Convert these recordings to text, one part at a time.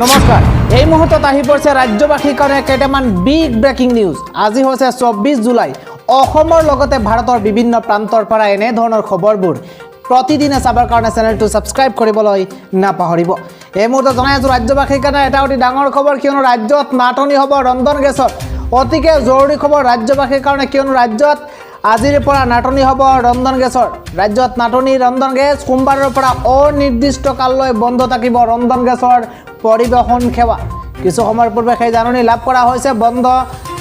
নমস্কাৰ এই মুহূৰ্তত আহি পৰিছে ৰাজ্যবাসীৰ কাৰণে কেইটামান বিগ ব্ৰেকিং নিউজ। আজি হৈছে 24 জুলাই। অসমৰ লগতে ভাৰতৰ বিভিন্ন প্ৰান্তৰ পৰা এনে ধৰণৰ খবৰবোৰ প্ৰতিদিনে চাবৰ কাৰণে চেনেলটো ছাবস্ক্ৰাইব কৰিবলৈ নাপাহৰিব। এই মুহূৰ্তত জনাই আছোঁ ৰাজ্যবাসীৰ কাৰণে এটা অতি ডাঙৰ খবৰ, কিয়নো ৰাজ্যত নাটনি হ'ব ৰন্ধন গেছৰ। অতিকে জৰুৰী খবৰ ৰাজ্যবাসীৰ কাৰণে, কিয়নো ৰাজ্যত আজিৰ পৰা নাটনি হ'ব ৰন্ধন গেছৰ। ৰাজ্যত নাটনি ৰন্ধন গেছ। সোমবাৰৰ পৰা অনিৰ্দিষ্ট কাললৈ বন্ধ থাকিব ৰন্ধন গেছৰ পৰিবহণ সেৱা। কিছু সময়ৰ পূৰ্বে সেই জাননী লাভ কৰা হৈছে। বন্ধ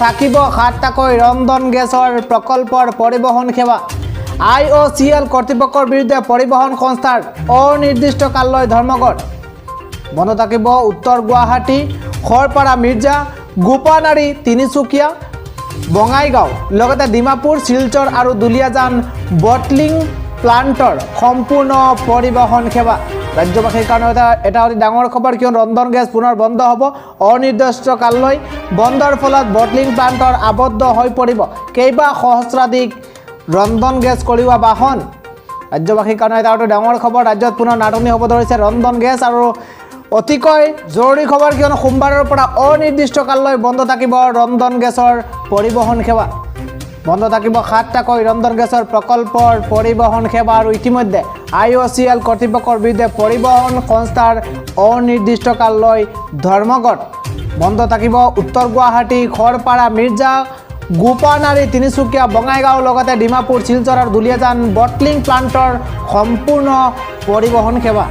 থাকিব 7টাকৈ ৰন্ধন গেছৰ প্ৰকল্পৰ পৰিবহণ সেৱা। IOCL কৰ্তৃপক্ষৰ বিৰুদ্ধে পৰিবহণ সংস্থাৰ অনিৰ্দিষ্ট কাললৈ ধৰ্মঘট। বন্ধ থাকিব উত্তৰ গুৱাহাটী, খৰপাৰা, মিৰ্জা, গোপানাৰী, তিনিচুকীয়া, বঙাইগাঁও, লগতে ডিমাপুৰ, শিলচৰ আৰু দুলিয়াজান বটলিং প্লাণ্টৰ সম্পূৰ্ণ পৰিবহণ সেৱা। ৰাজ্যবাসীৰ কাৰণে এটা অতি ডাঙৰ খবৰ, কিয়নো ৰন্ধন গেছ পুনৰ বন্ধ হ'ব অনিৰ্দিষ্ট কাললৈ। বন্ধৰ ফলত বটলিং প্লাণ্টৰ আবদ্ধ হৈ পৰিব কেইবা সহস্ৰাধিক ৰন্ধন গেছ কঢ়িওৱা বাহন। ৰাজ্যবাসীৰ কাৰণে এটা অতি ডাঙৰ খবৰ, ৰাজ্যত পুনৰ নাটনি হ'ব ধৰিছে ৰন্ধন গেছ। আৰু অতিকৈ জৰুৰী খবৰ, কিয়নো সোমবাৰৰ পৰা অনিৰ্দিষ্ট কাললৈ বন্ধ থাকিব ৰন্ধন গেছৰ পৰিবহণ সেৱা। বন্ধ থাকিব 7টাকৈ ৰন্ধন গেছৰ প্ৰকল্পৰ পৰিবহণ সেৱা। আৰু ইতিমধ্যে IOCL কৰ্তৃপক্ষৰ বিৰুদ্ধে পৰিবহণ সংস্থাৰ অনিৰ্দিষ্ট কাললৈ ধৰ্মঘট। বন্ধ থাকিব উত্তৰ গুৱাহাটী, খৰপাৰা, মিৰ্জা, গোপানাৰী, তিনিচুকীয়া, বঙাইগাঁও, লগতে ডিমাপুৰ, শিলচৰ আৰু দুলিয়াজান বটলিং প্লাণ্টৰ সম্পূৰ্ণ পৰিবহণ সেৱা।